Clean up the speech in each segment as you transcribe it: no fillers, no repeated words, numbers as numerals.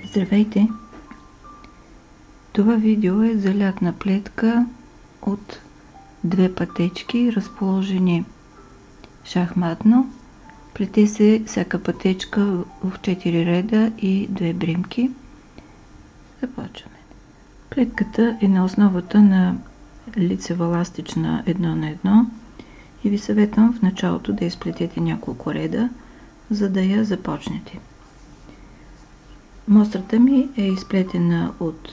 Здравейте! Това видео е за лятна плетка от две пътечки, разположени шахматно. Плете се всяка пътечка в 4 реда и 2 бримки. Започваме. Плетката е на основата на лицева ластична 1 на 1 и ви съветвам в началото да изплетете няколко реда, за да я започнете. Мострата ми е изплетена от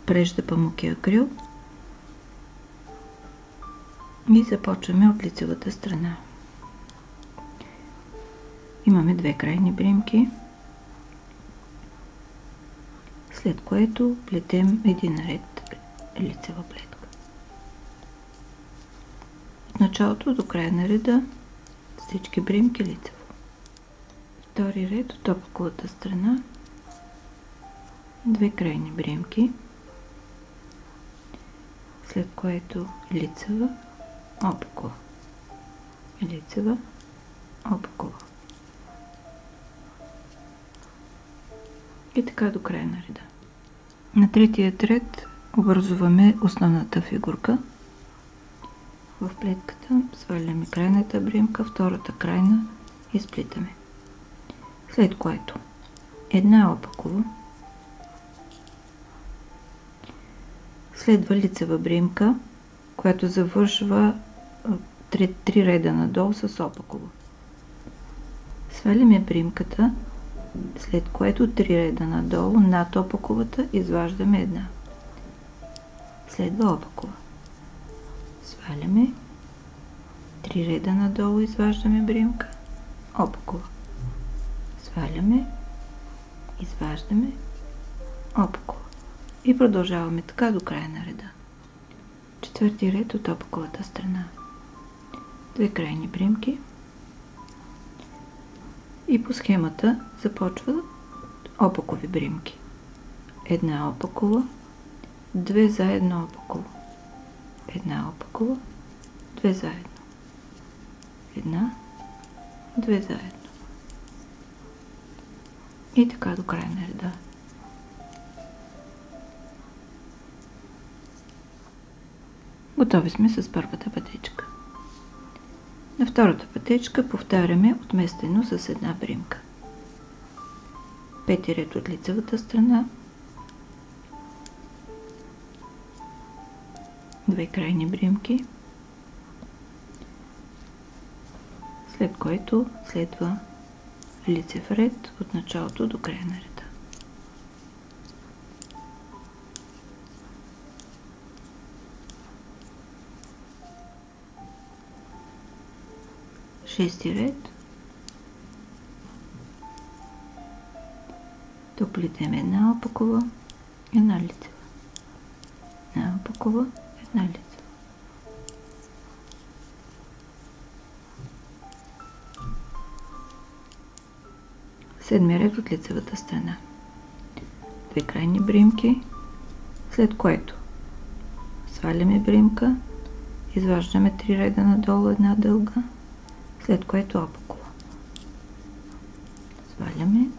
прежда памук и акрил и започваме от лицевата страна. Имаме две крайни бримки, след което плетем един ред лицева плетка. От началото до края на реда всички бримки лицево. Втори ред от опаковата страна, две крайни бримки, след което лицева, опакова, лицева, опакова. И така до края на реда. На третия ред образуваме основната фигурка. В плетката сваляме крайната бримка, втората крайна и сплитаме. След което една опакова, следва лицева бримка, която завършва 3 реда надолу с опакова. Сваляме бримката, след което 3 реда надолу над опаковата изваждаме една. Следва опакова. Сваляме 3 реда надолу, изваждаме бримка, опакова. Сваляме, изваждаме, опакова. И продължаваме така до края на реда. Четвърти ред от опаковата страна. Две крайни бримки. И по схемата започва опакови бримки. Една опакова, две заедно опакова. Една опакова, две заедно. Една, две заедно. И така до края на реда. Готови сме с първата пътечка. На втората пътечка повтаряме отместено с една бримка. Пети ред от лицевата страна, две крайни бримки, след което следва лицев ред от началото до края на реда. Шести ред. Тук плетем една опакова, една лицева. Една опакова, една лицева. Седми ред от лицевата страна. Две крайни бримки, след което сваляме бримка, изваждаме 3 реда надолу, една дълга, след което опакова. Сваляме,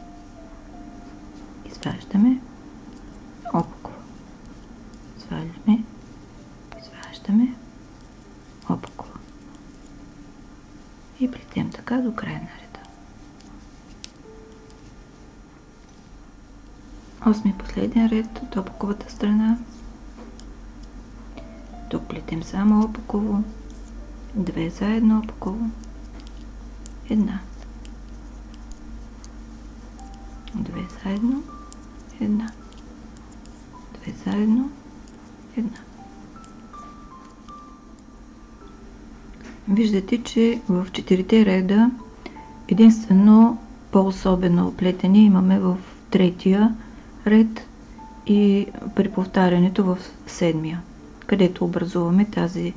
изваждаме, опакова. Сваляме, изваждаме, опакова. И плетем така до края на реда. Осми последен ред от опаковата страна. Тук плетем само опаково, две заедно опаково, една, две заедно, една, две заедно, една. Виждате, че в 4 реда единствено по-особено плетене имаме в третия ред и при повтарянето в 7-я, където образуваме тази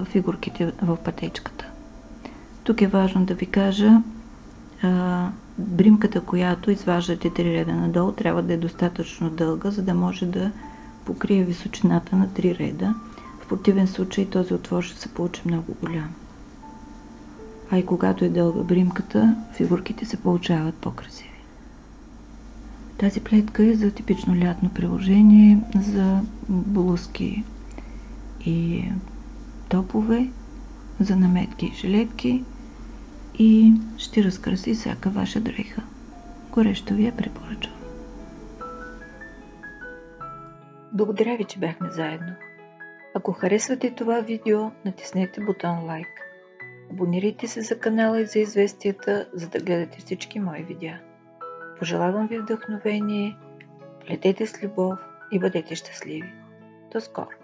фигурките в пътечката. Тук е важно да ви кажа, бримката, която изваждате 3 реда надолу, трябва да е достатъчно дълга, за да може да покрие височината на 3 реда. В противен случай този отвор ще се получи много голям. А и когато е дълга бримката, фигурките се получават по-красиви. Тази плетка е за типично лятно приложение за блузки и топове, за наметки и жилетки и ще разкраси всяка ваша дреха. Горещо ви я препоръчвам. Благодаря ви, че бяхме заедно. Ако харесвате това видео, натиснете бутон лайк. Абонирайте се за канала и за известията, за да гледате всички мои видеа. Пожелавам ви вдъхновение, плетете с любов и бъдете щастливи. До скоро!